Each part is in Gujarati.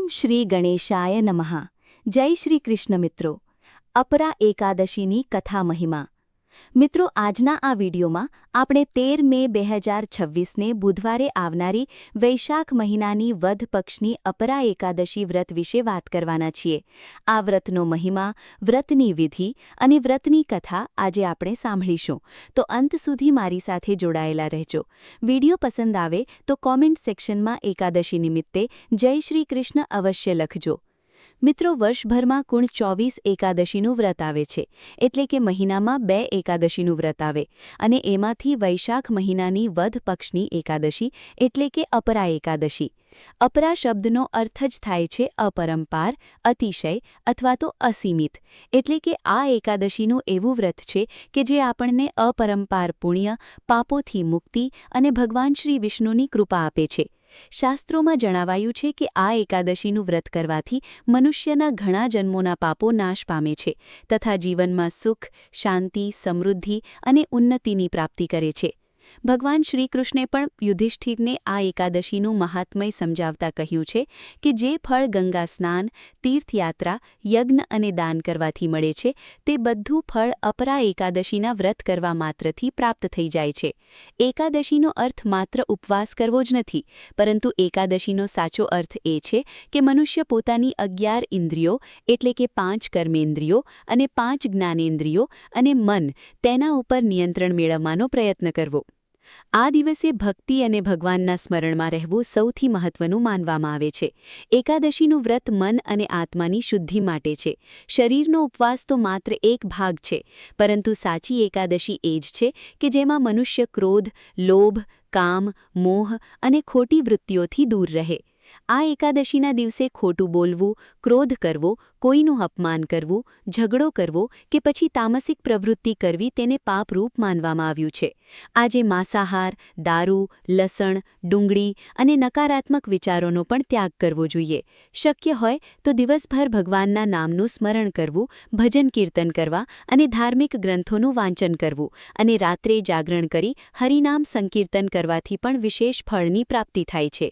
શ્રી ગણેશાય નમઃ. જય શ્રી કૃષ્ણ મિત્રો. અપરા એકાદશીની કથા મહિમા. મિત્રો, આજના આ વિડીયોમાં આપણે 13 મે 2026ને બુધવારે આવનારી વૈશાખ મહિનાની વદ પક્ષની અપરા એકાદશી વ્રત વિશે વાત કરવાના છીએ. આ વ્રતનો મહિમા, વ્રતની વિધિ અને વ્રતની કથા આજે આપણે સાંભળીશું. તો અંત સુધી મારી સાથે જોડાયેલા રહેજો. વિડીયો પસંદ આવે તો કોમેન્ટ સેક્શનમાં એકાદશી નિમિત્તે જય શ્રી કૃષ્ણ અવશ્ય લખજો. મિત્રો, વર્ષભરમાં કુલ 24 એકાદશીનું વ્રત આવે છે, એટલે કે મહિનામાં 2 એકાદશીનું વ્રત આવે, અને એમાંથી વૈશાખ મહિનાની વદ પક્ષની એકાદશી એટલે કે અપરા એકાદશી. અપરા શબ્દનો અર્થ જ થાય છે અપરંપાર, અતિશય અથવા તો અસીમિત. એટલે કે આ એકાદશીનું એવું વ્રત છે કે જે આપણને અપરંપાર પુણ્ય, પાપોથી મુક્તિ અને ભગવાન શ્રી વિષ્ણુની કૃપા આપે છે. શાસ્ત્રોમાં જણાવાયું છે કે આ એકાદશીનું વ્રત કરવાથી મનુષ્યના ઘણા જન્મોના પાપો નાશ પામે છે તથા જીવનમાં સુખ, શાંતિ, સમૃદ્ધિ અને ઉન્નતિની પ્રાપ્તિ કરે છે. ભગવાન શ્રીકૃષ્ણે પણ યુધિષ્ઠિરને આ એકાદશીનું મહાત્મય સમજાવતા કહ્યું છે કે જે ફળ ગંગા સ્નાન, તીર્થયાત્રા, યજ્ઞ અને દાન કરવાથી મળે છે તે બધું ફળ અપરા એકાદશીના વ્રત કરવા માત્રથી પ્રાપ્ત થઈ જાય છે. એકાદશીનો અર્થ માત્ર ઉપવાસ કરવો જ નથી, પરંતુ એકાદશીનો સાચો અર્થ એ છે કે મનુષ્ય પોતાની 11 ઇન્દ્રિયો એટલે કે 5 કર્મેન્દ્રિયો અને 5 જ્ઞાનેન્દ્રિયો અને મન તેના ઉપર નિયંત્રણ મેળવવાનો પ્રયત્ન કરવો. આ દિવસે ભક્તિ અને ભગવાનના સ્મરણમાં રહેવું સૌથી મહત્વનું માનવામાં આવે છે. એકાદશીનું વ્રત મન અને આત્માની શુદ્ધિ માટે છે. શરીરનો ઉપવાસ તો માત્ર એક ભાગ છે, પરંતુ સાચી એકાદશી એ જ છે કે જેમાં મનુષ્ય ક્રોધ, લોભ, કામ, મોહ અને ખોટી વૃત્તિઓથી દૂર રહે. આ એકાદશીના દિવસે ખોટું બોલવું, ક્રોધ કરવો, કોઈનું અપમાન કરવું, ઝઘડો કરવો કે પછી તામસિક પ્રવૃત્તિ કરવી તેને પાપરૂપ માનવામાં આવ્યું છે. આજે માંસાહાર, દારૂ, લસણ, ડુંગળી અને નકારાત્મક વિચારોનો પણ ત્યાગ કરવો જોઈએ. શક્ય હોય તો દિવસભર ભગવાનના નામનું સ્મરણ કરવું, ભજન કીર્તન કરવા અને ધાર્મિક ગ્રંથોનું વાંચન કરવું અને રાત્રે જાગરણ કરી હરિનામ સંકીર્તન કરવાથી પણ વિશેષ ફળની પ્રાપ્તિ થાય છે.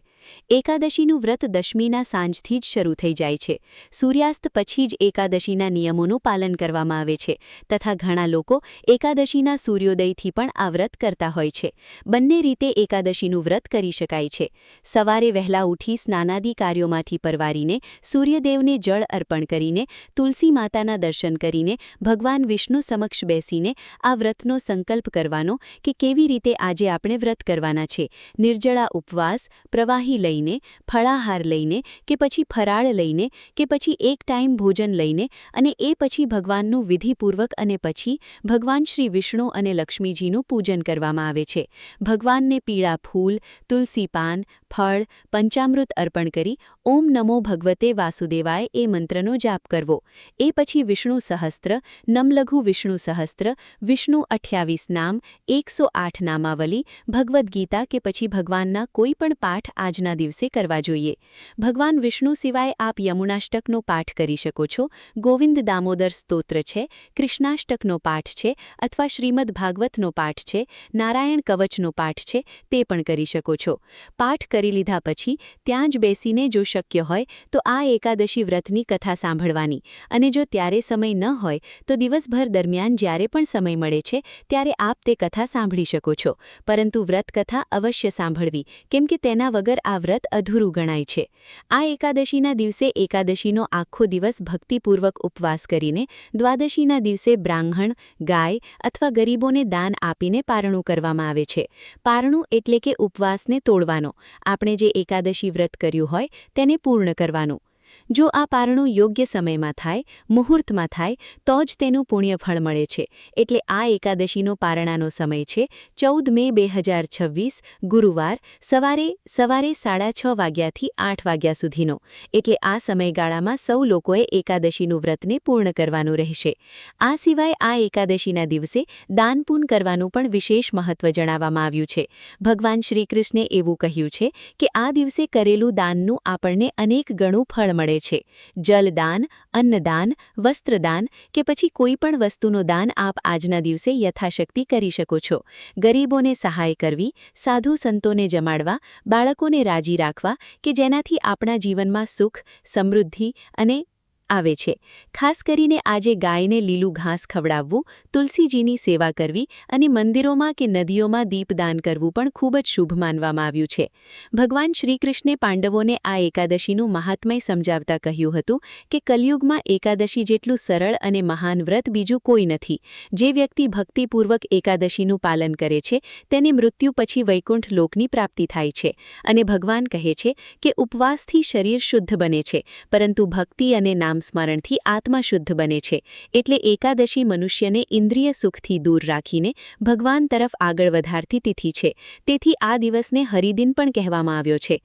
એકાદશીનું વ્રત દશમીના સાંજથી જ શરૂ થઈ જાય છે. સૂર્યાસ્ત પછી જ એકાદશીના નિયમોનું પાલન કરવામાં આવે છે તથા ઘણા લોકો એકાદશીના સૂર્યોદયથી પણ આ વ્રત કરતા હોય છે. બંને રીતે એકાદશીનું વ્રત કરી શકાય છે. સવારે વહેલા ઉઠી સ્નાનાદિ કાર્યોમાંથી પરવારીને સૂર્યદેવને જળ અર્પણ કરીને, તુલસી માતાના દર્શન કરીને, ભગવાન વિષ્ણુ સમક્ષ બેસીને આ વ્રતનો સંકલ્પ કરવાનો કે કેવી રીતે આજે આપણે વ્રત કરવાના છે. નિર્જળા ઉપવાસ, પ્રવાહી લઈને, ફળાહાર લઈને કે પછી ફરાળ લઈને કે પછી એક ટાઈમ ભોજન લઈને અને એ પછી ભગવાનનું વિધિપૂર્વક અને પછી ભગવાન શ્રી વિષ્ણુ અને લક્ષ્મીજીનું પૂજન કરવામાં આવે છે. ભગવાનને પીળા ફૂલ, તુલસી પાન, ફળ, પંચામૃત અર્પણ કરી ઓમ નમો ભગવતે વાસુદેવાય એ મંત્રનો જાપ કરવો. એ પછી વિષ્ણુ સહસ્ત્ર, નમલઘુ વિષ્ણુ સહસ્ત્ર, વિષ્ણુ 28 નામ, 108 નામાવલી, ભગવદ્ ગીતા કે પછી ભગવાનના કોઈ પણ પાઠ આજના દિવસે કરવા જોઈએ. ભગવાન વિષ્ણુ સિવાય આપ યમુનાષ્ટકનો પાઠ કરી શકો છો, ગોવિંદ દામોદર સ્તોત્ર છે, કૃષ્ણાષ્ટકનો પાઠ છે અથવા શ્રીમદ ભાગવતનો પાઠ છે, નારાયણ કવચનો પાઠ છે તે પણ કરી શકો છો. પાઠ કરી લીધા પછી ત્યાં જ બેસીને જો શક્ય હોય તો આ એકાદશી વ્રતની કથા સાંભળવાની, અને જો ત્યારે સમય ન હોય તો દિવસભર દરમિયાન જ્યારે પણ સમય મળે છે ત્યારે આપ તે કથા સાંભળી શકો છો. પરંતુ વ્રત કથા અવશ્ય સાંભળવી, કેમ કે તેના વગર આ વ્રત અધૂરું ગણાય છે. આ એકાદશીના દિવસે એકાદશીનો આખો દિવસ ભક્તિપૂર્વક ઉપવાસ કરીને દ્વાદશીના દિવસે બ્રાહ્મણ, ગાય અથવા ગરીબોને દાન આપીને પારણું કરવામાં આવે છે. પારણું એટલે કે ઉપવાસને તોડવાનો, આપણે જે એકાદશી વ્રત કર્યું હોય તેને પૂર્ણ કરવાનું. જો આ પારણું યોગ્ય સમયમાં થાય, મુહૂર્તમાં થાય તો જ તેનું પુણ્યફળ મળે છે. એટલે આ એકાદશીનો પારણાનો સમય છે 14 મે 2026 ગુરુવાર સવારે 6:30 વાગ્યાથી 8 વાગ્યા સુધીનો. એટલે આ સમયગાળામાં સૌ લોકોએ એકાદશીનું વ્રતને પૂર્ણ કરવાનું રહેશે. આ સિવાય આ એકાદશીના દિવસે દાનપૂન કરવાનું પણ વિશેષ મહત્વ જણાવવામાં આવ્યું છે. ભગવાન શ્રીકૃષ્ણે એવું કહ્યું છે કે આ દિવસે કરેલું દાનનું આપણને અનેક ગણું ફળ મળે મળે છે. જલદાન, અન્નદાન, વસ્ત્રદાન કે પછી કોઈ પણ વસ્તુનું દાન આપ આજના દિવસે યથાશક્તિ કરી શકો છો. ગરીબોને સહાય કરવી, સાધુ સંતોને જમાડવા, બાળકોને રાજી રાખવા કે જેનાથી આપણા જીવનમાં સુખ, સમૃદ્ધિ અને આવે છે. ખાસ કરીને આજે ગાયને લીલું ઘાસ ખવડાવવું, તુલસીજીની સેવા કરવી અને મંદિરોમાં કે નદીઓમાં દીપદાન કરવું પણ ખૂબ જ શુભ માનવામાં આવ્યું છે. ભગવાન શ્રીકૃષ્ણે પાંડવોને આ એકાદશીનું મહાત્મ્ય સમજાવતા કહ્યું હતું કે કલિયુગમાં એકાદશી જેટલું સરળ અને મહાન વ્રત બીજું કોઈ નથી. જે વ્યક્તિ ભક્તિપૂર્વક એકાદશીનું પાલન કરે છે તેને મૃત્યુ પછી વૈકુંઠ લોકની પ્રાપ્તિ થાય છે. અને ભગવાન કહે છે કે ઉપવાસથી શરીર શુદ્ધ બને છે, પરંતુ ભક્તિ અને સ્મરણથી આત્મા શુદ્ધ બને છે. એટલે એકાદશી મનુષ્યને ઇન્દ્રિય સુખથી દૂર રાખીને ભગવાન તરફ આગળ વધારતી તિથિ છે. તેથી આ દિવસને હરિદિન પણ કહેવામાં આવ્યો છે.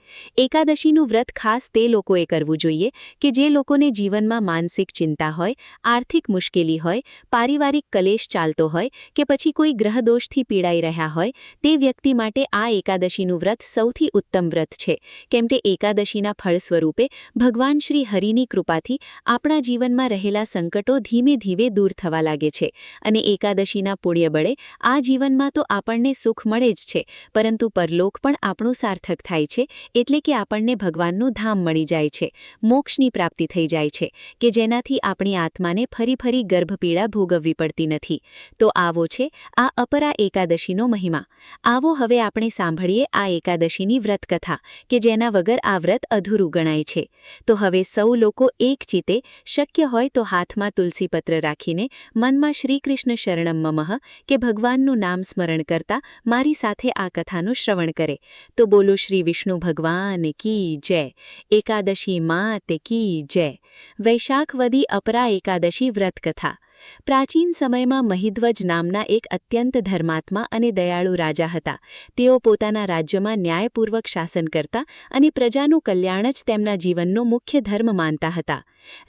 એકાદશીનું વ્રત ખાસ તે લોકોએ કરવું જોઈએ કે જે લોકોને જીવનમાં માનસિક ચિંતા હોય, આર્થિક મુશ્કેલી હોય, પારિવારિક કલેશ ચાલતો હોય કે પછી કોઈ ગ્રહદોષથી પીડાઈ રહ્યા હોય. તે વ્યક્તિ માટે આ એકાદશીનું વ્રત સૌથી ઉત્તમ વ્રત છે, કેમ કે એકાદશીના ફળ સ્વરૂપે ભગવાન શ્રી હરિની કૃપાથી આપણા જીવનમાં રહેલા સંકટો ધીમે ધીમે દૂર થવા લાગે છે. અને એકાદશીના પુણ્ય બળે આ જીવનમાં તો આપણને સુખ મળે જ છે, પરંતુ પરલોક પણ આપણું સાર્થક થાય છે. એટલે કે આપણને ભગવાનનું ધામ મળી જાય છે, મોક્ષની પ્રાપ્તિ થઈ જાય છે કે જેનાથી આપણી આત્માને ફરી ફરી ગર્ભપીડા ભોગવવી પડતી નથી. તો આવો છે આ અપરા એકાદશીનો મહિમા. આવો હવે આપણે સાંભળીએ આ એકાદશીની વ્રતકથા કે જેના વગર આ વ્રત અધૂરું ગણાય છે. તો હવે સૌ લોકો એક ચિત્તે, શક્ય હોય તો હાથમાં તુલસીપત્ર રાખીને મનમાં શ્રીકૃષ્ણ શરણમ મમઃ કે ભગવાનનું નામ સ્મરણ કરતા મારી સાથે આ કથાનું શ્રવણ કરે. તો બોલો શ્રી વિષ્ણુ ભગવાન કી જય. એકાદશી માત કી જય. વૈશાખવદી અપરા એકાદશી વ્રતકથા. પ્રાચીન સમયમાં મહિધ્વજ નામના એક અત્યંત ધર્માત્મા અને દયાળુ રાજા હતા. તેઓ પોતાના રાજ્યમાં ન્યાયપૂર્વક શાસન કરતા અને પ્રજાનું કલ્યાણ જ તેમના જીવનનો મુખ્ય ધર્મ માનતા હતા.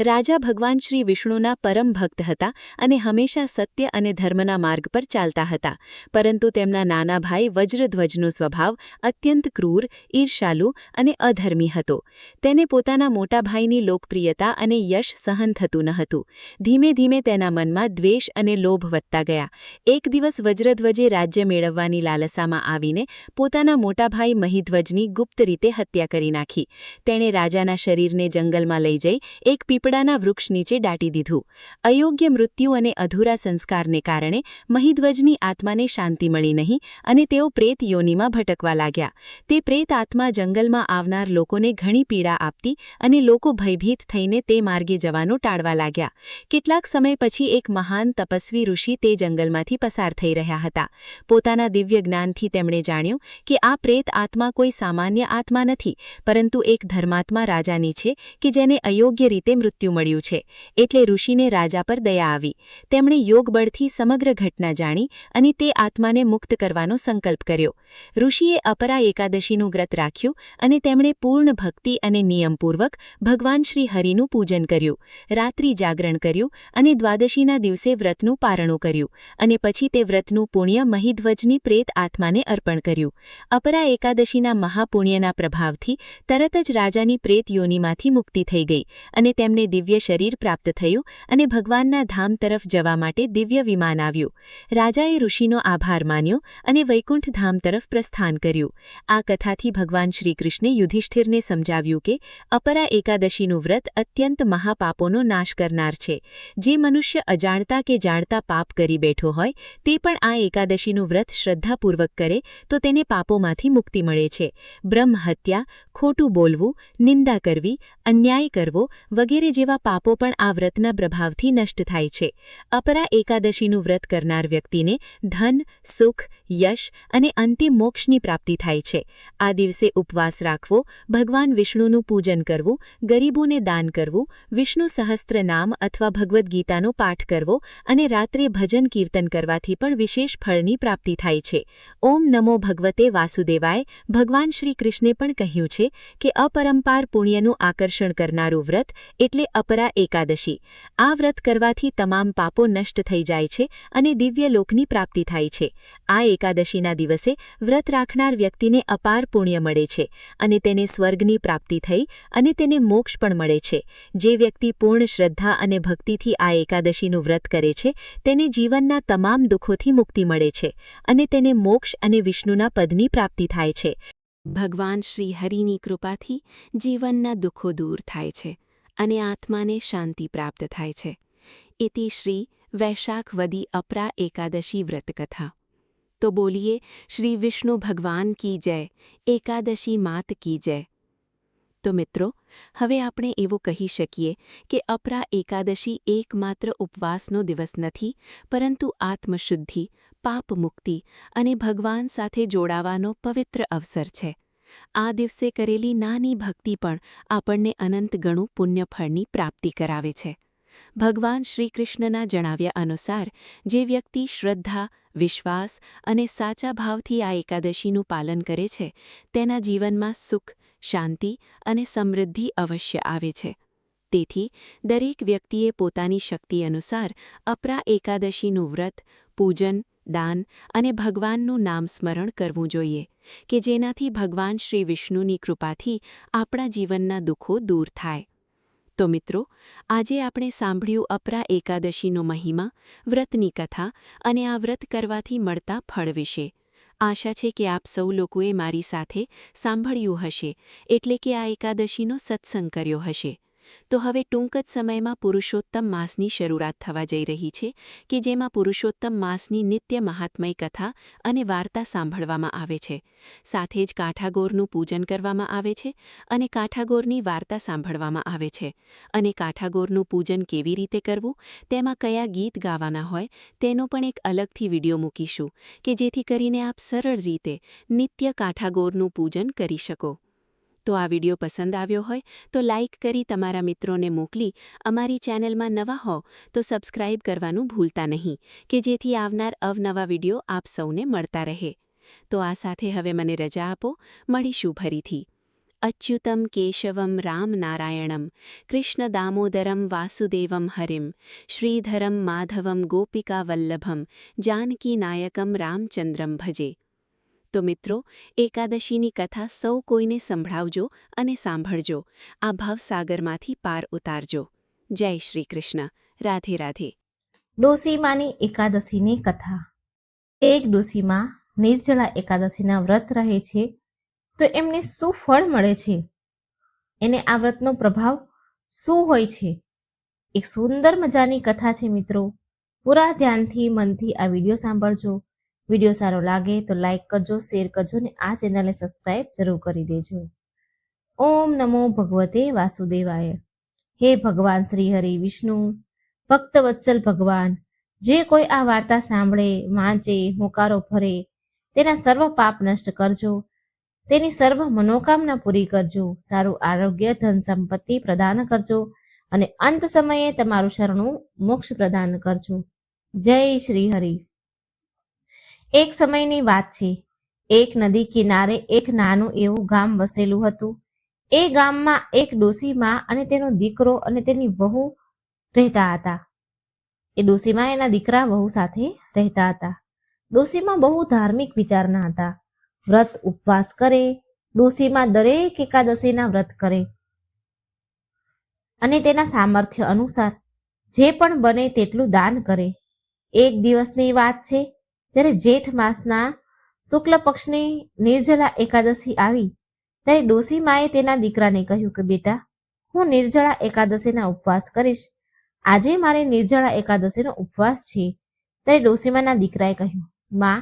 રાજા ભગવાન શ્રી વિષ્ણુના પરમ ભક્ત હતા અને હંમેશા સત્ય અને ધર્મના માર્ગ પર ચાલતા હતા. પરંતુ તેમના નાના ભાઈ વજ્રધ્વજનો સ્વભાવ અત્યંત ક્રૂર, ઈર્ષાલુ અને અધર્મી હતો. તેને પોતાના મોટા ભાઈની લોકપ્રિયતા અને યશ સહન થતું ન હતું. ધીમે ધીમે તેના મનમાં દ્વેષ અને લોભ વધતા ગયા. એક દિવસ વજ્રધ્વજે રાજ્ય મેળવવાની લાલસામાં આવીને પોતાના મોટા ભાઈ મહિધ્વજની ગુપ્ત રીતે હત્યા કરી નાખી. તેણે રાજાના શરીરને જંગલમાં લઈ જઈ એક પીપળાના વૃક્ષ નીચે દાટી દીધું. અયોગ્ય મૃત્યુ અને અધૂરા સંસ્કારને કારણે મહિધ્વજની આત્માને શાંતિ મળી નહીં અને તેઓ પ્રેત યોનિમાં ભટકવા લાગ્યા. તે પ્રેત આત્મા જંગલમાં આવનાર લોકોને ઘણી પીડા આપતી અને લોકો ભયભીત થઈને તે માર્ગે જવાનું ટાળવા લાગ્યા. કેટલાક સમય પછી એક મહાન તપસ્વી ઋષિ તે જંગલમાંથી પસાર થઈ રહ્યા હતા. પોતાના દિવ્ય જ્ઞાનથી તેમણે જાણ્યું કે આ પ્રેત આત્મા કોઈ સામાન્ય આત્મા નથી, પરંતુ એક ધર્માત્મા રાજાની છે કે જેને અયોગ્ય રીતે મૃત્યુ મળ્યું છે. એટલે ઋષિને રાજા પર દયા આવી. તેમણે યોગબળથી સમગ્ર ઘટના જાણી અને તે આત્માને મુક્ત કરવાનો સંકલ્પ કર્યો. ઋષિએ અપરા એકાદશીનું વ્રત રાખ્યું અને તેમણે પૂર્ણ ભક્તિ અને નિયમપૂર્વક ભગવાન શ્રી હરિનું પૂજન કર્યું. રાત્રિ જાગરણ કર્યું અને દ્વાદશીના દિવસે વ્રતનું પારણું કર્યું અને પછી તે વ્રતનું પુણ્ય મહિધ્વજની પ્રેત આત્માને અર્પણ કર્યું. અપરા એકાદશીના મહાપુણ્યના પ્રભાવથી તરત જ રાજાની પ્રેત યોનિમાંથી મુક્તિ થઈ ગઈ અને તેમને દિવ્ય શરીર પ્રાપ્ત થયું અને ભગવાનના ધામ તરફ જવા માટે દિવ્ય વિમાન આવ્યું. રાજાએ ઋષિનો આભાર માન્યો અને વૈકુંઠ ધામ તરફ પ્રસ્થાન કર્યું. આ કથાથી ભગવાન શ્રીકૃષ્ણે યુધિષ્ઠિરને સમજાવ્યું કે અપરા એકાદશીનું વ્રત અત્યંત મહાપાપોનો નાશ કરનાર છે. જે મનુષ્ય અજાણતા કે જાણતા પાપ કરી બેઠો હોય તે પણ આ એકાદશીનું વ્રત શ્રદ્ધાપૂર્વક કરે તો તેને પાપોમાંથી મુક્તિ મળે છે. બ્રહ્મ હત્યા, ખોટું બોલવું, નિંદા કરવી, અન્યાય કરવો વગેરે જેવા પાપો પણ આ વ્રતના પ્રભાવથી નષ્ટ થાય છે. અપરા એકાદશીનું વ્રત કરનાર વ્યક્તિને ધન, સુખ, યશ અને અંતિમ મોક્ષની પ્રાપ્તિ થાય છે. આ દિવસે ઉપવાસ રાખવો, ભગવાન વિષ્ણુનું પૂજન કરવું, ગરીબોને દાન કરવું, વિષ્ણુ સહસ્ત્ર નામ અથવા ભગવદ્ ગીતાનો પાઠ કરવો અને રાત્રે ભજન કીર્તન કરવાથી પણ વિશેષ ફળની પ્રાપ્તિ થાય છે. ઓમ નમો ભગવતે વાસુદેવાય. ભગવાન શ્રી કૃષ્ણે પણ કહ્યું છે કે અપરંપાર પુણ્યનું આકર્ષણ આકર્ષણ કરનારું વ્રત એટલે અપરા એકાદશી. આ વ્રત કરવાથી તમામ પાપો નષ્ટ થઈ જાય છે અને દિવ્ય લોકની પ્રાપ્તિ થાય છે. આ એકાદશીના દિવસે વ્રત રાખનાર વ્યક્તિને અપાર પુણ્ય મળે છે અને તેને સ્વર્ગની પ્રાપ્તિ થઈ અને તેને મોક્ષ પણ મળે છે. જે વ્યક્તિ પૂર્ણ શ્રદ્ધા અને ભક્તિથી આ એકાદશીનું વ્રત કરે છે તેને જીવનના તમામ દુઃખોથી મુક્તિ મળે છે અને તેને મોક્ષ અને વિષ્ણુના પદની પ્રાપ્તિ થાય છે. ભગવાન શ્રી હરિની કૃપાથી જીવનના દુઃખો દૂર થાય છે અને આત્માને શાંતિ પ્રાપ્ત થાય છે. ઇતિ શ્રી વૈશાખવદી અપરા એકાદશી વ્રતકથા. તો બોલીએ શ્રી વિષ્ણુ ભગવાન કી જય, એકાદશી માત કી જય. તો મિત્રો, હવે આપણે એવું કહી શકીએ કે અપરા એકાદશી એકમાત્ર ઉપવાસનો દિવસ નથી, પરંતુ આત્મશુદ્ધિ, પાપ મુક્તિ અને ભગવાન સાથે જોડાવાનો પવિત્ર અવસર છે. આ દિવસે કરેલી નાની ભક્તિ પણ આપણને અનંત ગણું પુણ્યફળની પ્રાપ્તિ કરાવે છે. ભગવાન શ્રીકૃષ્ણના જણાવ્યા અનુસાર જે વ્યક્તિ શ્રદ્ધા, વિશ્વાસ અને સાચા ભાવથી આ એકાદશીનું પાલન કરે છે તેના જીવનમાં સુખ, શાંતિ અને સમૃદ્ધિ અવશ્ય આવે છે. તેથી દરેક વ્યક્તિએ પોતાની શક્તિ અનુસાર અપરા એકાદશીનું વ્રત, પૂજન, દાન અને ભગવાનનું નામ સ્મરણ કરવું જોઈએ કે જેનાથી ભગવાન શ્રી વિષ્ણુની કૃપાથી આપણા જીવનના દુઃખો દૂર થાય. તો મિત્રો, આજે આપણે સાંભળ્યું અપરા એકાદશીનો મહિમા, વ્રતની કથા અને આ વ્રત કરવાથી મળતા ફળ વિશે. આશા છે કે આપ સૌ લોકોએ મારી સાથે સાંભળ્યું હશે, એટલે કે આ એકાદશીનો સત્સંગ કર્યો હશે. તો હવે ટૂંક જ સમયમાં પુરુષોત્તમ માસની શરૂઆત થવા જઈ રહી છે કે જેમાં પુરુષોત્તમ માસની નિત્ય મહાત્મય કથા અને વાર્તા સાંભળવામાં આવે છે. સાથે જ કાઠાગોરનું પૂજન કરવામાં આવે છે અને કાઠાગોરની વાર્તા સાંભળવામાં આવે છે. અને કાઠાગોરનું પૂજન કેવી રીતે કરવું, તેમાં કયા ગીત ગાવાના હોય તેનો પણ એક અલગથી વિડીયો મૂકીશું કે જેથી કરીને આપ સરળ રીતે નિત્ય કાઠાગોરનું પૂજન કરી શકો. તો આ વિડીયો પસંદ આવ્યો હોય તો લાઇક કરી તમારા મિત્રોને મોકલી અમારી ચેનલમાં નવા હો તો સબસ્ક્રાઇબ કરવાનું ભૂલતા નહીં કે જેથી આવનાર અવનવા વિડીયો આપ સૌને મળતા રહે. તો આ સાથે હવે મને રજા આપો, મળીશું ફરીથી. અચ્યુતમ કેશવમ રામ નારાયણમ કૃષ્ણ દામોદરમ વાસુદેવમ હરિમ શ્રીધરમ માધવમ ગોપિકા વલ્લભમ જાનકી નાયકમ રામચંદ્રમ ભજે. તો મિત્રો, એકાદશીની કથા સૌ કોઈને સંભળાવજો અને સાંભળજો. આ ભવસાગરમાંથી પાર ઉતારજો. જય શ્રી કૃષ્ણ. રાધે રાધે. ડોસીમાની એકાદશીની કથા. એક ડોસીમાં નિર્જળા એકાદશીના વ્રત રહે છે તો એમને શું ફળ મળે છે, એને આ વ્રતનો પ્રભાવ શું હોય છે, એક સુંદર મજાની કથા છે મિત્રો. પૂરા ધ્યાનથી, મનથી આ વિડીયો સાંભળજો. વિડીયો સારો લાગે તો લાઈક કરજો, શેર કરજો અને આ ચેનલને સબસ્ક્રાઈબ જરૂર કરી દેજો. ઓમ નમો ભગવતે વાસુદેવાય. હે ભગવાન શ્રી હરિ વિષ્ણુ, ભક્તવત્સલ ભગવાન, જે કોઈ આ વાર્તા સાંભળે, વાંચે, હોંકારો ભરે, તેના સર્વ પાપ નષ્ટ કરજો, તેની સર્વ મનોકામના પૂરી કરજો, સારું આરોગ્ય, ધન સંપત્તિ પ્રદાન કરજો અને અંત સમયે તમારું શરણું મોક્ષ પ્રદાન કરજો. જય શ્રી હરિ. એક સમયની વાત છે. એક નદી કિનારે એક નાનું એવું ગામ વસેલું હતું. એ ગામમાં એક ડોસીમા અને તેનો દીકરો અને તેની વહુ રહેતા હતા. એ ડોસીમા એના દીકરા વહુ સાથે રહેતા હતા. ડોસીમા બહુ ધાર્મિક વિચારના હતા. વ્રત ઉપવાસ કરે. ડોસીમા દરેક એકાદશીના વ્રત કરે અને તેના સામર્થ્ય અનુસાર જે પણ બને તેટલું દાન કરે. એક દિવસની વાત છે, જ્યારે જેઠ માસના શુક્લ પક્ષની નિર્જળા એકાદશી આવી ત્યારે ડોસીમાએ તેના દીકરાને કહ્યું કે બેટા, હું નિર્જળા એકાદશીના ઉપવાસ કરીશ. આજે મારે નિર્જળા એકાદશીનો ઉપવાસ છે. ત્યારે ડોસીમાના દીકરાએ કહ્યું, માં,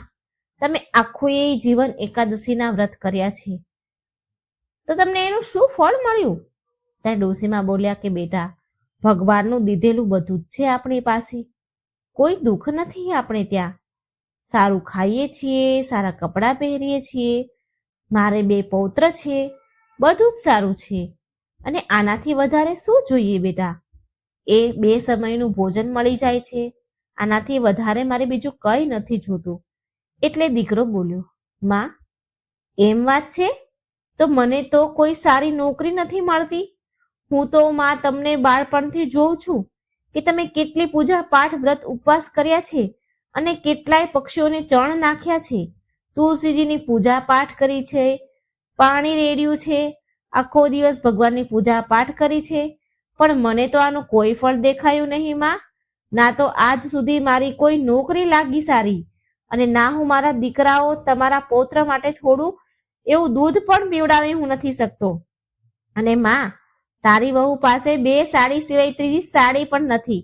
તમે આખું એ જીવન એકાદશીના વ્રત કર્યા છે તો તમને એનું શું ફળ મળ્યું? ત્યારે ડોસીમા બોલ્યા કે બેટા, ભગવાનનું દીધેલું બધું જ છે આપણી પાસે, કોઈ દુઃખ નથી આપણે ત્યાં. સારું ખાઈએ છીએ, સારા કપડાં પહેરીએ છીએ, મારે 2 પૌત્ર છે, બધું જ સારું છે અને આનાથી વધારે શું જોઈએ બેટા? એ 2 સમયનું ભોજન મળી જાય છે, આનાથી વધારે મારે બીજું કંઈ નથી જોતું. એટલે દીકરો બોલ્યો, માં, એમ વાત છે તો મને તો કોઈ સારી નોકરી નથી મળતી, હું તો માં તમને બાળપણથી જોઉં છું કે તમે કેટલી પૂજા પાઠ વ્રત ઉપવાસ કર્યા છે અને કેટલાય પક્ષીઓને ચણ નાખ્યા છે, તુલસીજીની પૂજા પાઠ કરી છે, પાણી રેડ્યું છે, આખો દિવસ ભગવાનની પૂજા પાઠ કરી છે, પણ મને તો આનું કોઈ ફળ દેખાયું નહીં માં. ના તો આજ સુધી મારી કોઈ નોકરી લાગી સારી, અને ના હું મારા દીકરાઓ તમારા પૌત્ર માટે થોડું એવું દૂધ પણ પીવડાવી હું નથી શકતો. અને માં, તારી વહુ પાસે 2 સાડી સિવાય ત્રીજી સાડી પણ નથી.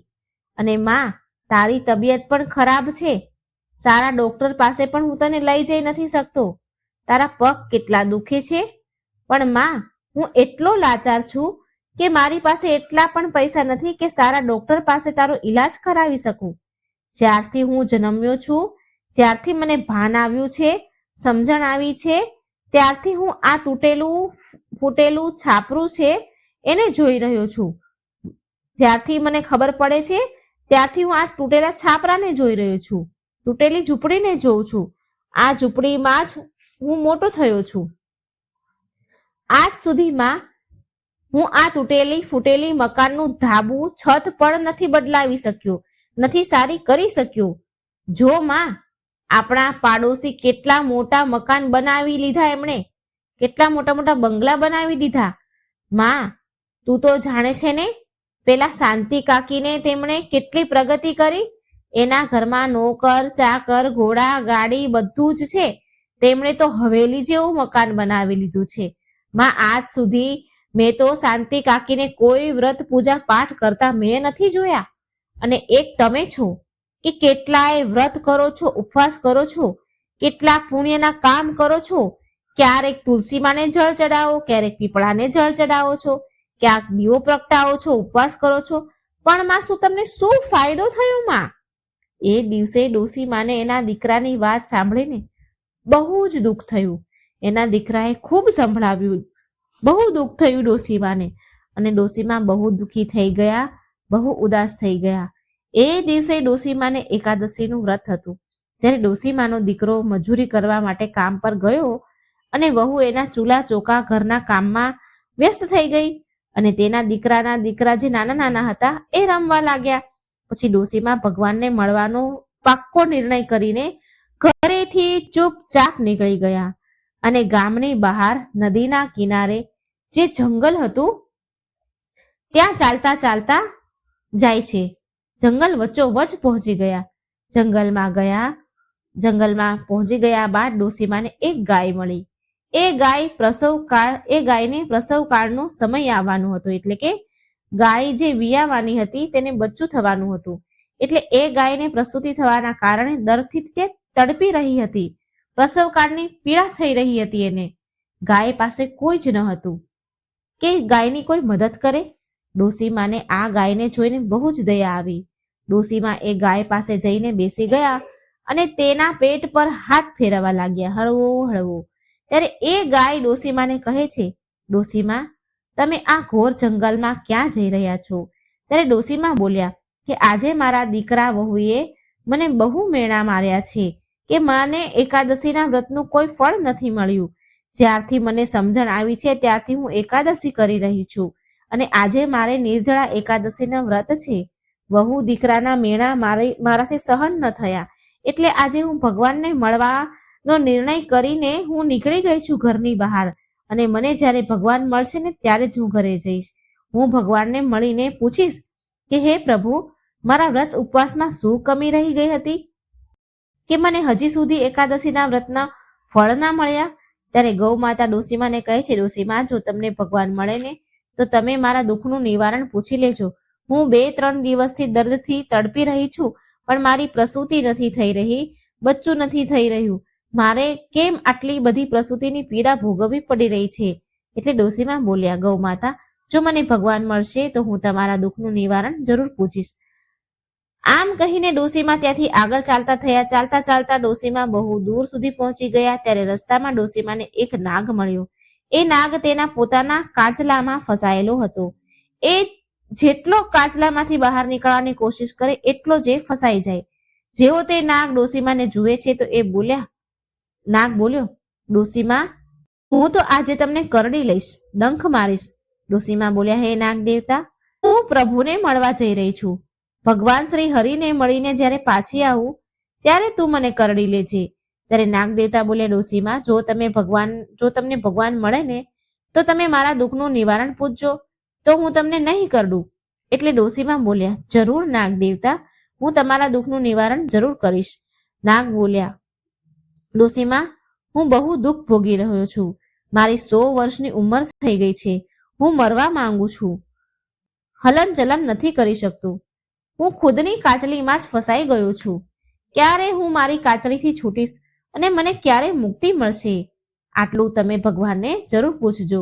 અને માં, તારી તબિયત પણ ખરાબ છે, સારા ડોક્ટર પાસે પણ હું તને લઈ જઈ નથી શકતો. તારા પગ કેટલા દુખે છે, પણ માં હું એટલો લાચાર છું કે મારી પાસે એટલા પણ પૈસા નથી કે સારા ડોક્ટર પાસે તારો ઈલાજ કરાવી શકું. જ્યારથી હું જન્મ્યો છું, જ્યારથી મને ભાન આવ્યું છે, સમજણ આવી છે, ત્યારથી હું આ તૂટેલું ફૂટેલું છાપરું છે એને જોઈ રહ્યો છું. જ્યારથી મને ખબર પડે છે ત્યારથી હું આ તૂટેલા છાપરાને જોઈ રહ્યો છું, તૂટેલી ઝૂંપડીને જોઉં છું. આ ઝૂંપડીમાં જ હું મોટો થયો છું. આજ સુધીમાં હું આ તૂટેલી ફૂટેલી મકાનનું ધાબુ છત પણ નથી બદલાવી શક્યો, નથી સારી કરી શક્યો. જો માં, આપણા પાડોશી કેટલા મોટા મકાન બનાવી લીધા, એમણે કેટલા મોટા મોટા બંગલા બનાવી દીધા. માં, તું તો જાણે છે ને, પેલા શાંતિ કાકીને તેમણે કેટલી પ્રગતિ કરી. એના ઘરમાં નોકર ચાકર ઘોડા ગાડી બધું જ છે. તેમણે તો હવેલી જેવું મકાન બનાવી લીધું છે. માં, આજ સુધી મેં તો શાંતિ કાકીને કોઈ વ્રત પૂજા પાઠ કરતા મેં નથી જોયા. અને એક તમે છો કે કેટલાય વ્રત કરો છો, ઉપવાસ કરો છો, કેટલા પુણ્યના કામ કરો છો. ક્યારેક તુલસી માને જળ ચડાવો, ક્યારેક પીપળાને જળ ચડાવો છો, ક્યાંક દીવો પ્રગટાવો છો, ઉપવાસ કરો છો, પણ માં શું તમને શું ફાયદો થયો માં? એ દિવસે ડોસી માને એના દીકરાની વાત સાંભળીને બહુ જ દુઃખ થયું. એના દીકરાએ ખૂબ સંભળાવ્યું, બહુ દુઃખ થયું ડોસીમાને. અને ડોસીમા બહુ દુઃખી થઈ ગયા, બહુ ઉદાસ થઈ ગયા. એ દિવસે ડોસીમાને એકાદશીનું વ્રત હતું. જ્યારે ડોસીમાનો દીકરો મજૂરી કરવા માટે કામ પર ગયો અને વહુ એના ચૂલા ચોકા ઘરના કામમાં વ્યસ્ત થઈ ગઈ, અને તેના દીકરા જે નાના નાના હતા એ રમવા લાગ્યા. પછી ડોસીમા ભગવાનને મળવાનો પાક્કો નિર્ણય કરીને ઘરેથી ચૂપચાપ નીકળી ગયા અને ગામની બહાર નદીના કિનારે જે જંગલ હતું ત્યાં ચાલતા ચાલતા જાય છે. જંગલ વચ્ચોવચ પહોંચી ગયા. જંગલમાં પહોંચી ગયા બાદ ડોસીમાને એક ગાય મળી. એ ગાયને પ્રસવકાળનો સમય આવવાનો હતો, એટલે કે ગાય જે વિયાવાની હતી તેને બચ્ચું થવાનું હતું. એટલે એ ગાયને પ્રસૂતિ થવાના કારણે દર્દથી તે તડપી રહી હતી. પ્રસવકાળની પીડા થઈ રહી હતી એને. ગાય પાસે કોઈ જ ન હતું કે ગાયની કોઈ મદદ કરે. ડોસીમાને આ ગાયને જોઈને બહુ જ દયા આવી. ડોસીમા એ ગાય પાસે જઈને બેસી ગયા અને તેના પેટ પર હાથ ફેરવવા લાગ્યા, હળવો હળવો. ત્યારે એ ગાય ડોસીમાને કહે છે, ડોસીમા, તમે આ ઘોર જંગલમાં ક્યાં જઈ રહ્યા છો? ત્યારે ડોસીમા બોલ્યા કે આજે મારા દીકરા વહુએ મને બહુ મેણા માર્યા છે કે મને એકાદશીના વ્રતનું કોઈ ફળ નથી મળ્યું. જ્યારથી મને સમજણ આવી છે ત્યારથી હું એકાદશી કરી રહી છું, અને આજે મારે નિર્જળા એકાદશીના વ્રત છે. વહુ દીકરાના મેણા મારાથી સહન ન થયા, એટલે આજે હું ભગવાનને મળવાનો નિર્ણય કરીને હું નીકળી ગઈ છું ઘરની બહાર. અને મને જ્યારે ભગવાન મળશે ને ત્યારે જ હું ઘરે જઈશ. હું ભગવાનને મળીને પૂછીશ કે હે પ્રભુ, મારા વ્રત ઉપવાસમાં શું કમી રહી ગઈ હતી કે મને હજી સુધી એકાદશીના વ્રતના ફળ ના મળ્યા? ત્યારે ગૌ માતા ડોસીમાને કહે છે, ડોસીમા, જો તમને ભગવાન મળે ને તો તમે મારા દુઃખનું નિવારણ પૂછી લેજો. હું 2-3 દિવસથી દર્દથી તડપી રહી છું, પણ મારી પ્રસૂતિ નથી થઈ રહી, બચ્ચું નથી થઈ રહ્યું. મારે કેમ આટલી બધી પ્રસૂતિની પીડા ભોગવવી પડી રહી છે? એટલે ડોસીમા બોલ્યા, ગૌ માતા, જો મને ભગવાન મળશે તો હું તમારા દુઃખનું નિવારણ જરૂર પૂછીશ. આમ કહીને ડોસીમા ત્યાંથી આગળ ચાલતા થયા. ચાલતા ચાલતા ડોસીમા બહુ દૂર સુધી પહોંચી ગયા. ત્યારે રસ્તામાં ડોસીમાને એક નાગ મળ્યો. એ નાગ તેના પોતાના કાચલામાં ફસાયેલો હતો. એ જેટલો કાચલામાંથી બહાર નીકળવાની કોશિશ કરે એટલો જ ફસાઈ જાય. જેવો તે નાગ ડોસીમાને જુએ છે તો નાગ બોલ્યો, ડોસીમા, હું તો આજે તમને કરડી લઈશ, ડંખ મારીશ, ડોસીમાં બોલ્યા, હે નાગ દેવતા, હું પ્રભુને મળવા જઈ રહી છું. ભગવાન શ્રી હરિને મળીને જ્યારે પાછી આવું ત્યારે તું મને કરડી લેજે. ત્યારે નાગ દેવતા બોલ્યા, ડોસીમાં, જો તમને ભગવાન મળે ને તો તમે મારા દુઃખનું નિવારણ પૂછજો, તો હું તમને નહીં કરડું. એટલે ડોસીમાં બોલ્યા, જરૂર નાગ દેવતા, હું તમારા દુઃખનું નિવારણ જરૂર કરીશ. નાગ બોલ્યા, ડોસીમાં, હું બહુ દુઃખ ભોગી રહ્યો છું. મારી 100 વર્ષની ઉંમર થઈ ગઈ છે. હું મરવા માંગુ છું. હલન ચલન નથી કરી શકતું. હું ખુદની કાચલીમાં જ ફસાઈ ગયો છું. ક્યારે હું મારી કાચલીથી છૂટીશ અને મને ક્યારે મુક્તિ મળશે? આટલું તમે ભગવાનને જરૂર પૂછજો.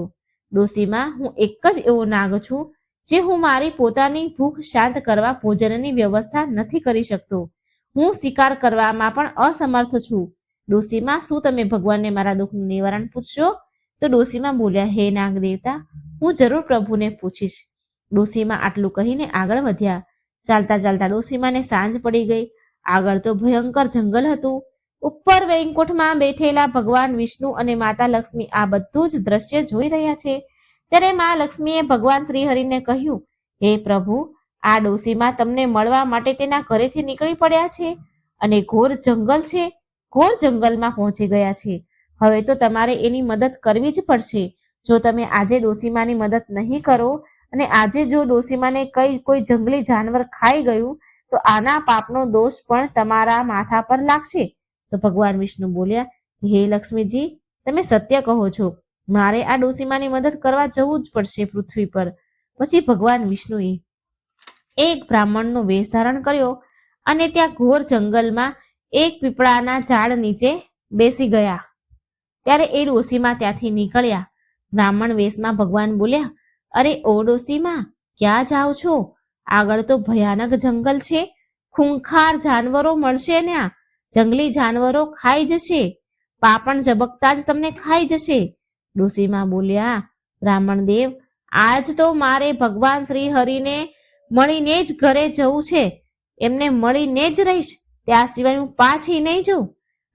ડોસીમાં, હું એક જ એવો નાગ છું જે હું મારી પોતાની ભૂખ શાંત કરવા ભોજનની વ્યવસ્થા નથી કરી શકતો. હું શિકાર કરવામાં પણ અસમર્થ છું. ડોસીમાં, શું તમે ભગવાનને મારા દુઃખનું નિવારણ પૂછશો? તો ડોસીમાં બોલ્યા, હે નાગ દેવતા, હું જરૂર પ્રભુને પૂછીશ. ડોસીમાં આટલું કહીને આગળ વધ્યા. ચાલતા ચાલતા ડોસીમાને સાંજ પડી ગઈ. આગળ તો ભયંકર જંગલ હતું. ઉપર વૈકુંઠમાં બેઠેલા ભગવાન વિષ્ણુ અને માતા લક્ષ્મી આ બધું જ દ્રશ્ય જોઈ રહ્યા છે. ત્યારે મા લક્ષ્મીએ ભગવાન શ્રી હરિને કહ્યું, હે પ્રભુ, આ ડોસીમાં તમને મળવા માટે તેના ઘરેથી નીકળી પડ્યા છે અને ઘોર જંગલ છે. ઘોર જંગલમાં પહોંચી ગયા છે. હવે તો તમારે એની મદદ કરવી જ પડશે. જો તમે આજે ડોસીમાની મદદ નહીં કરો અને આજે જો ડોસીમાને કોઈ જંગલી જાનવર ખાઈ ગયું તો આના પાપનો દોષ પણ તમારા માથા પર લાગશે. તો ભગવાન વિષ્ણુ બોલ્યા, હે લક્ષ્મીજી, તમે સત્ય કહો છો. મારે આ ડોસીમાની મદદ કરવા જવું જ પડશે પૃથ્વી પર. પછી ભગવાન વિષ્ણુએ એક બ્રાહ્મણનો વેશ ધારણ કર્યો અને ત્યાં ઘોર જંગલમાં એક પીપળાના ઝાડ નીચે બેસી ગયા. ત્યારે એ ડોસીમાં ત્યાંથી નીકળ્યા. બ્રાહ્મણ વેશમાં ભગવાન બોલ્યા, અરે ઓ ડોસીમાં, ક્યાં જાઓ છો? આગળ તો ભયાનક જંગલ છે. ખૂંખાર જાનવરો મળશે ત્યાં. જંગલી જાનવરો ખાઈ જશે. પાપણ ઝબકતા જ તમને ખાઈ જશે. ડોસીમાં બોલ્યા, બ્રાહ્મણ દેવ, આજ તો મારે ભગવાન શ્રી હરિને મળીને જ ઘરે જવું છે. એમને મળીને જ રહીશ. ત્યાં સિવાય હું પાછી નહીં જાઉં.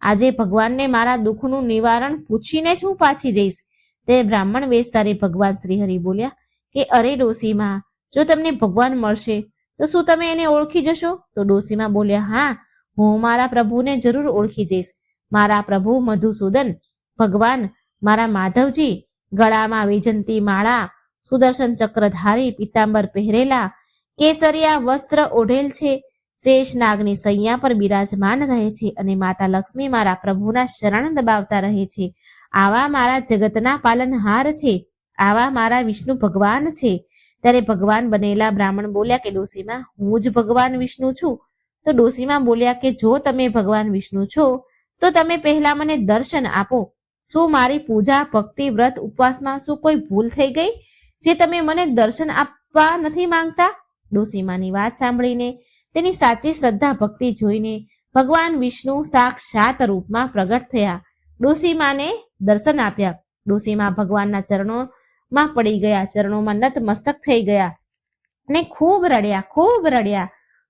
આજે ભગવાનને મારા દુઃખનું નિવારણ પૂછીને જ હું પાછી જઈશ. તે બ્રાહ્મણ વેશધારી ભગવાન શ્રી હરિ બોલ્યા કે અરે ડોસીમાં, જો તમને ભગવાન મળશે તો શું તમે એને ઓળખી જશો? તો ડોસીમાં બોલ્યા, હા, હું મારા પ્રભુને જરૂર ઓળખી જઈશ. મારા પ્રભુ મધુસૂદન ભગવાન, મારા માધવજી, ગળામાં વૈજંતી માળા, સુદર્શન ચક્રધારી પીતાંબર પહેરેલા, કેસરિયા વસ્ત્ર ઓઢેલ છે, શેષ નાગની સૈયા પર બિરાજમાન રહે છે અને માતા લક્ષ્મી મારા પ્રભુના શરણ દબાવતા રહે છે. આવા મારા જગતના પાલનહાર છે. આવા મારા વિષ્ણુ ભગવાન છે. ત્યારે ભગવાન બનેલા બ્રાહ્મણ બોલ્યા કે ડોસીમાં, હું જ ભગવાન વિષ્ણુ છું. તો ડોસીમાં બોલ્યા કે જો તમે ભગવાન વિષ્ણુ છો તો તમે પહેલા મને દર્શન આપો. શું મારી પૂજા, ભક્તિ, વ્રત, ઉપવાસમાં શું કોઈ ભૂલ થઈ ગઈ જે તમે મને દર્શન આપવા નથી માંગતા? ડોસીમાની વાત સાંભળીને, તેની સાચી શ્રદ્ધા ભક્તિ જોઈને ભગવાન વિષ્ણુ સાક્ષાત રૂપમાં પ્રગટ થયા. ડોસીમાને દર્શન આપ્યા. ડોસીમા ભગવાનના ચરણોમાં પડી ગયા, ચરણોમાં નત મસ્તક થઈ ગયા અને ખૂબ રડ્યા.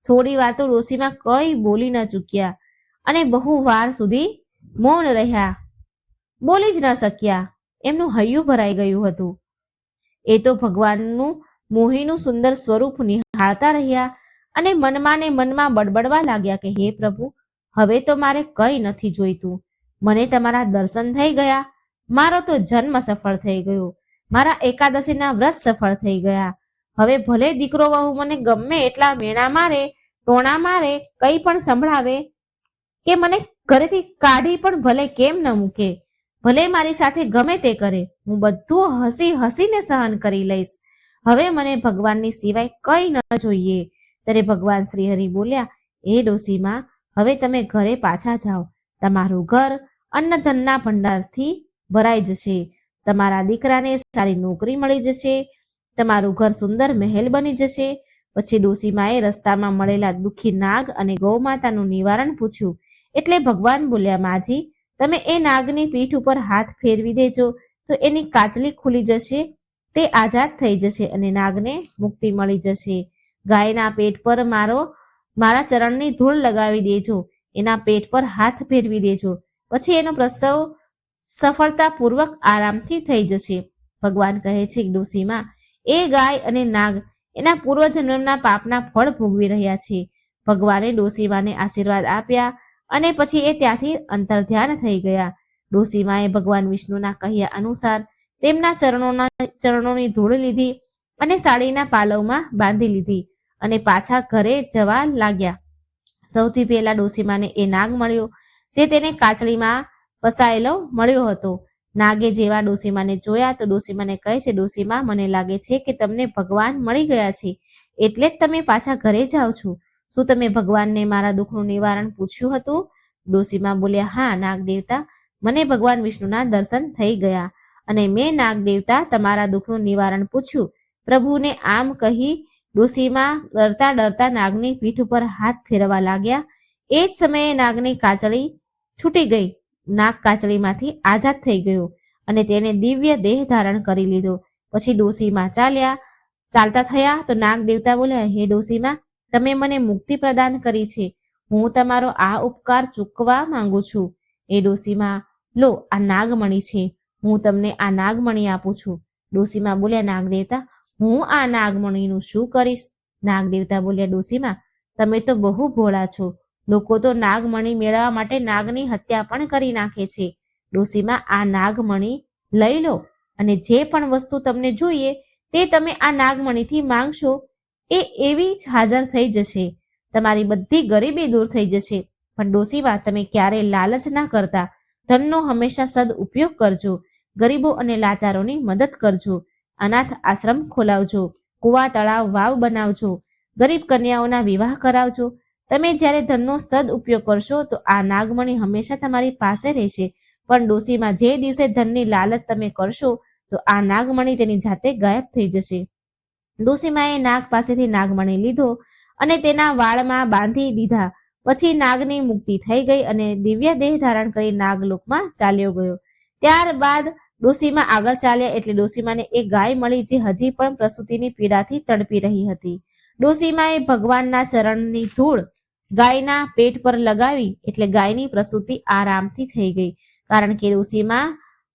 થોડી વાર તો ડોસીમાં કઈ બોલી ન ચૂક્યા અને બહુ વાર સુધી મૌન રહ્યા. બોલી જ ન શક્યા. એમનું હૈયું ભરાઈ ગયું હતું. એ તો ભગવાનનું મોહીનું સુંદર સ્વરૂપ નિહાળતા રહ્યા અને મનમાં બડબડવા લાગ્યા કે હે પ્રભુ, હવે તો મારે કંઈ નથી જોઈતું. મને તમારા દર્શન થઈ ગયા. મારો તો જન્મ સફળ થઈ ગયો. મારા એકાદશીના વ્રત સફળ થઈ ગયા. હવે ભલે દીકરો વહુ મને ગમે એટલા મેણા મારે, ટોણા મારે, કંઈ પણ સંભળાવે કે મને ઘરેથી કાઢી પણ ભલે કેમ ન મૂકે, ભલે મારી સાથે ગમે તે કરે, હું બધું હસીને સહન કરી લઈશ. હવે મને ભગવાનની સિવાય કંઈ ન જોઈએ. ત્યારે ભગવાન શ્રી હરિ બોલ્યા, એ ડોસીમાં, હવે તમે ઘરે પાછા જાઓ. તમારું ઘર અન્નધનના ભંડારથી ભરાઈ જશે. તમારા દીકરાને સારી નોકરી મળી જશે. તમારું ઘર સુંદર મહેલ બની જશે. પછી ડોસીમાએ રસ્તામાં મળેલા દુઃખી નાગ અને ગૌમાતાનું નિવારણ પૂછ્યું. એટલે ભગવાન બોલ્યા, માજી, તમે એ નાગની પીઠ ઉપર હાથ ફેરવી દેજો તો એની કાચલી ખુલી જશે. તે આઝાદ થઈ જશે અને નાગને મુક્તિ મળી જશે. ગાયના પેટ પર મારા ચરણની ધૂળ લગાવી દેજો. એના પેટ પર હાથ ફેરવી દેજો. પછી એનો પ્રસવ સફળતાપૂર્વક આરામથી થઈ જશે. ભગવાન કહે છે, ડોસીમાં, એ ગાય અને નાગ એના પૂર્વજન્મના પાપના ફળ ભોગવી રહ્યા છે. ભગવાને ડોસીમાને આશીર્વાદ આપ્યા અને પછી એ ત્યાંથી અંતર્ધ્યાન થઈ ગયા. ડોસીમાએ ભગવાન વિષ્ણુના કહ્યા અનુસાર તેમના ચરણોની ધૂળ લીધી અને સાડીના પાલવમાં બાંધી લીધી અને પાછા ઘરે જવા લાગ્યા. સૌથી પહેલા ડોસીમાને એ નાગ મળ્યો જે તેને કાચળીમાં ફસાયેલો મળ્યો હતો. નાગે જેવા ડોસીમાને જોયા તો ડોસીમાને કહે છે, ડોસીમા, મને લાગે છે કે તમને ભગવાન મળી ગયા છે, એટલે જ તમે પાછા ઘરે જાઓ છો. શું તમે ભગવાનને મારા દુઃખનું નિવારણ પૂછ્યું હતું? ડોસીમા બોલ્યા, હા નાગ દેવતા, મને ભગવાન વિષ્ણુના દર્શન થઈ ગયા અને મેં નાગ દેવતા તમારા દુઃખનું નિવારણ પૂછ્યું. પ્રભુને આમ કહી ડોસીમા ડરતા ડરતા નાગની પીઠ ઉપર હાથ ફેરવા લાગ્યા. એ જ સમયે નાગની કાચળી છૂટી ગઈ. નાગ કાચળીમાંથી આઝાદ થઈ ગયો અને તેણે દિવ્ય દેહ ધારણ કરી લીધો. પછી ડોસીમા ચાલતા થયા તો નાગ દેવતા બોલ્યા, હે ડોસીમા, તમે મને મુક્તિ પ્રદાન કરી છે, હું તમારો આ ઉપકાર ચૂકવા માંગુ છું. એ ડોસીમા, લો આ નાગમણી છે, હું તમને આ નાગમણી આપું છું. ડોસીમા બોલ્યા, નાગ દેવતા, હું આ નાગમણીનું શું કરીશ? નાગ દેવતા બોલ્યા, ડોસીમા, તમે તો બહુ ભોળા છો, લોકો તો નાગમણી મેળવવા માટે નાગની હત્યા પણ કરી નાખે છે. ડોસીમા, આ નાગમણી લઈ લો અને જે પણ વસ્તુ તમને જોઈએ તે તમે આ નાગમણીથી માંગશો એ એવી જ હાજર થઈ જશે. તમારી બધી ગરીબી દૂર થઈ જશે. પણ ડોસીમા, તમે ક્યારેય લાલચ ના કરતા, ધનનો હંમેશા સદ ઉપયોગ કરજો, ગરીબો અને લાચારોની મદદ કરજો, અનાથ આશ્રમ ખોલાવજો, કુવા તળાવ વાવ બનાવજો, ગરીબ કન્યાઓના વિવાહ કરાવજો. તમે જ્યારે ધનનો સદ ઉપયોગ કરશો તો આ નાગમણી હંમેશા તમારી પાસે રહેશે. પણ ડોસીમાં જે દિવસે ધનની લાલચ તમે કરશો તો આ નાગમણી તેની જાતે ગાયબ થઈ જશે. ડોસીમાએ નાગ પાસેથી નાગમણી લીધો અને તેના વાળમાં બાંધી દીધા. પછી નાગની મુક્તિ થઈ ગઈ અને દિવ્ય દેહ ધારણ કરી નાગલોકમાં ચાલ્યો ગયો. ત્યારબાદ ડોસીમા આગળ ચાલ્યા એટલે ડોસીમાને એક ગાય મળી જે હજી પણ પ્રસૂતિની પીડાથી તડપી રહી હતી. ડોસીમાએ ભગવાનના ચરણની ધૂળ ગાયના પેટ પર લગાવી એટલે ગાયની પ્રસૂતિ આરામથી થઈ ગઈ. કારણ કે ડોસીમા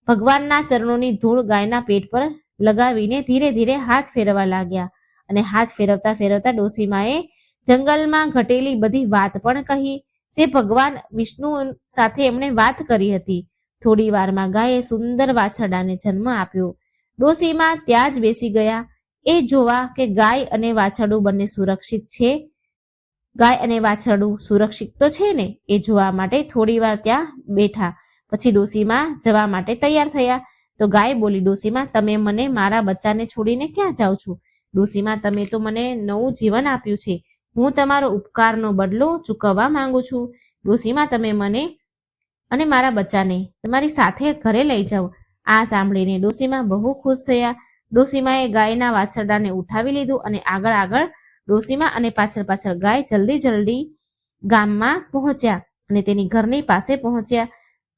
ભગવાનના ચરણોની ધૂળ ગાયના પેટ પર લગાવીને ધીરે ધીરે હાથ ફેરવા લાગ્યા અને હાથ ફેરવતા ફેરવતા ડોસીમાએ જંગલમાં ઘટેલી બધી વાત પણ કહી જે ભગવાન વિષ્ણુ સાથે એમણે વાત કરી હતી. થોડી વારમાં ગાયે સુંદર વાછરડાને જન્મ આપ્યો. ડોસીમા ત્યાં જ બેસી ગયા એ જોવા કે ગાય અને વાછરડું બંને સુરક્ષિત છે. ગાય અને વાછરડું સુરક્ષિત તો છે ને એ જોવા માટે થોડી વાર ત્યાં બેઠા. પછી ડોસીમા જવા માટે તૈયાર થયા તો ગાય બોલી, ડોસીમા, તમે મને મારા બચ્ચાને છોડીને ક્યાં જાઓ છો? ડોસીમા, તમે તો મને નવું જીવન આપ્યું છે, હું તમારો ઉપકારનો બદલો ચૂકવવા માંગુ છું. ડોસીમા, તમે મને અને મારા બચ્ચાને તમારી સાથે ઘરે લઈ જાઓ. આ સાંભળીને ડોસીમા બહુ ખુશ થયા. ડોસીમાએ ગાયના વાછરડાને ઉઠાવી લીધું અને આગળ આગળ ડોસીમા અને પાછળ પાછળ ગાય જલ્દી ગામમાં પહોંચ્યા અને તેની ઘરની પાસે પહોંચ્યા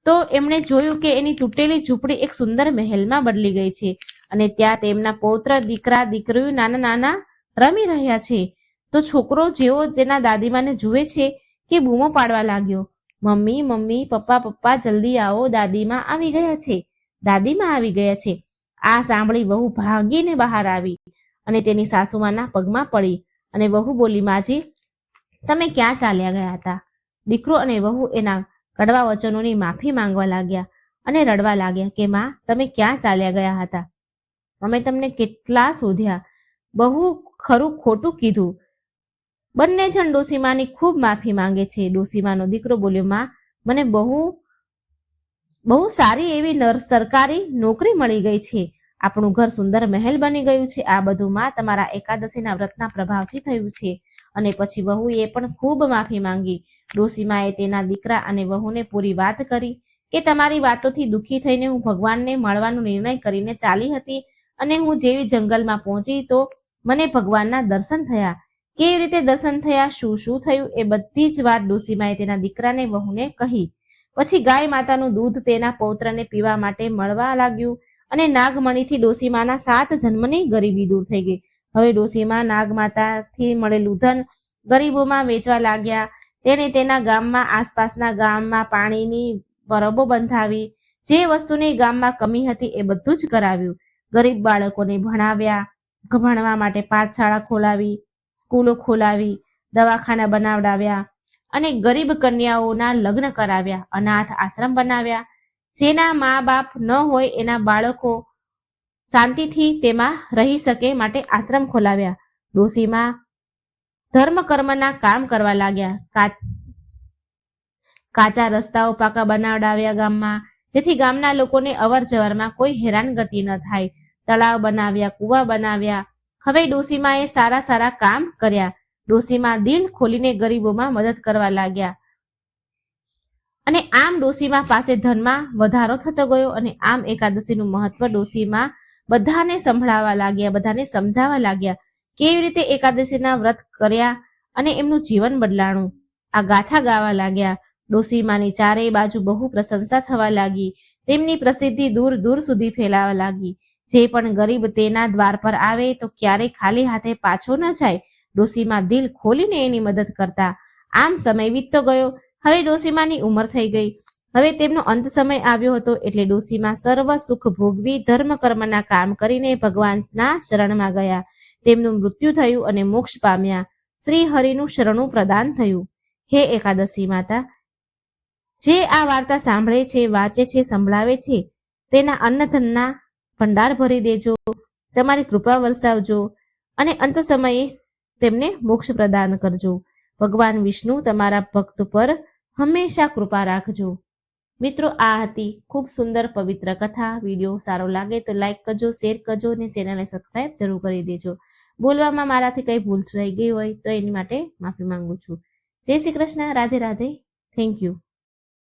તો એમણે જોયું કે એની તૂટેલી ઝૂંપડી એક સુંદર મહેલમાં બદલી ગઈ છે અને ત્યાં તેમના પૌત્ર દીકરા દીકરીઓ નાના નાના રમી રહ્યા છે. તો છોકરો જેવો જેના દાદીમાને જુએ છે કે બૂમો પાડવા લાગ્યો, મમ્મી મમ્મી, પપ્પા પપ્પા, જલ્દી આવો, દાદીમા આવી ગયા છે, દાદીમા આવી ગયા છે. આ સાંભળી વહુ ભાગીને બહાર આવી અને તેની સાસુમાના પગમાં પડી અને વહુ બોલી, માજી, તમે ક્યાં ચાલ્યા ગયા હતા? દીકરો અને વહુ એના કડવા વચનોની માફી માંગવા લાગ્યા અને રડવા લાગ્યા કે માં, તમે ક્યાં ચાલ્યા ગયા હતા? અમે તમને કેટલા શોધ્યા, બહુ ખરું ખોટું કીધું. બંને જણ ડોસીમાની ખૂબ માફી માંગે છે. ડોસીમાનો દીકરો બોલ્યો, માં, મને બહુ સારી એવી સરકારી નોકરી મળી ગઈ છે, આપણું ઘર સુંદર મહેલ બની ગયું છે. આ બધું માં તમારા એકાદશીના વ્રતના પ્રભાવથી થયું છે. અને પછી વહુએ પણ ખૂબ માફી માંગી. ડોસીમાએ તેના દીકરા અને વહુને પૂરી વાત કરી કે તમારી વાતોથી દુઃખી થઈને હું ભગવાનને મળવાનો નિર્ણય કરીને ચાલી હતી અને હું જેવી જંગલમાં પહોંચી તો મને ભગવાનના દર્શન થયા. કેવી રીતે દર્શન થયા, શું શું થયું, એ બધી જ વાત ડોસીમાએ તેના દીકરાને વહુને કહી. પછી ગાય માતાનું દૂધ તેના પૌત્રને પીવા માટે મળવા લાગ્યું અને નાગમણીથી ડોસીમાના 7 જન્મની ગરીબી દૂર થઈ ગઈ. હવે ડોસીમા નાગમાતાથી મળેલું ધન ગરીબોમાં વેચવા લાગ્યા. તેણે તેના ગામમાં આસપાસના ગામમાં પાણીની પરબો બંધાવી. જે વસ્તુની ગામમાં કમી હતી એ બધું જ કરાવ્યું. ગરીબ બાળકોને ભણાવ્યા, ભણવા માટે પાઠશાળા ખોલાવી, સ્કૂલો ખોલાવી, દવાખાના બનાવડાવ્યા અને ગરીબ કન્યાઓના લગ્ન કરાવ્યા, અનાથ આશ્રમ બનાવ્યા. જેના મા બાપ ન હોય એના બાળકો શાંતિથી તેમાં રહી શકે માટે આશ્રમ ખોલાવ્યા. ડોશીમાં ધર્મ કર્મના કામ કરવા લાગ્યા. કાચા રસ્તાઓ પાકા બનાવડાવ્યા ગામમાં, જેથી ગામના લોકોને અવર જવરમાં કોઈ હેરાનગતિ ન થાય. તળાવ બનાવ્યા, કૂવા બનાવ્યા. હવે ડોશીમાએ સારા સારા કામ કર્યા. ડોશીમા દિલ ખોલીને ગરીબોમાં મદદ કરવા લાગ્યા અને આમ ડોશીમા પાસે ધનમાં વધારો થતો ગયો અને આમ એકાદશીનું મહત્વ ડોશીમા બધાને સંભળાવવા લાગ્યા, બધાને સમજાવવા લાગ્યા કેવી રીતે એકાદશીના વ્રત કર્યા અને એમનું જીવન બદલાણું. આ ગાથા ગાવા લાગ્યા. ડોશીમાની ચારેય બાજુ બહુ પ્રશંસા થવા લાગી. તેમની પ્રસિદ્ધિ દૂર દૂર સુધી ફેલાવા લાગી. જે પણ ગરીબ તેના દ્વાર પર આવે તો ક્યારેય ખાલી હાથે પાછો ન જાય. ડોશીમા દિલ ખોલીને એની મદદ કરતા. આમ સમય વીતતો ગયો. હવે ડોશીમાની ઉંમર થઈ ગઈ. હવે તેમનો અંત સમય આવ્યો હતો. એટલે ડોશીમા સર્વ સુખ ભોગવી ધર્મ કર્મના કામ કરીને ભગવાનના શરણમાં ગયા. તેમનું મૃત્યુ થયું અને મોક્ષ પામ્યા. શ્રી હરિનું શરણું પ્રદાન થયું. હે એકાદશી માતા, જે આ વાર્તા સાંભળે છે, વાંચે છે, સંભળાવે છે, તેના અન્નધનના ભંડાર ભરી દેજો, તમારી કૃપા વરસાવજો અને અંત સમયે તેમને મોક્ષ પ્રદાન કરજો. ભગવાન વિષ્ણુ તમારા ભક્ત પર હંમેશા કૃપા રાખજો. મિત્રો, આ હતી ખૂબ સુંદર પવિત્ર કથા. વિડીયો સારો લાગે તો લાઈક કરજો, શેર કરજો અને ચેનલને સબસ્ક્રાઈબ જરૂર કરી દેજો. બોલવામાં મારાથી કંઈ ભૂલ થઈ ગઈ હોય તો એની માટે માફી માંગુ છું. જય શ્રી કૃષ્ણ. રાધે રાધે. Thank you.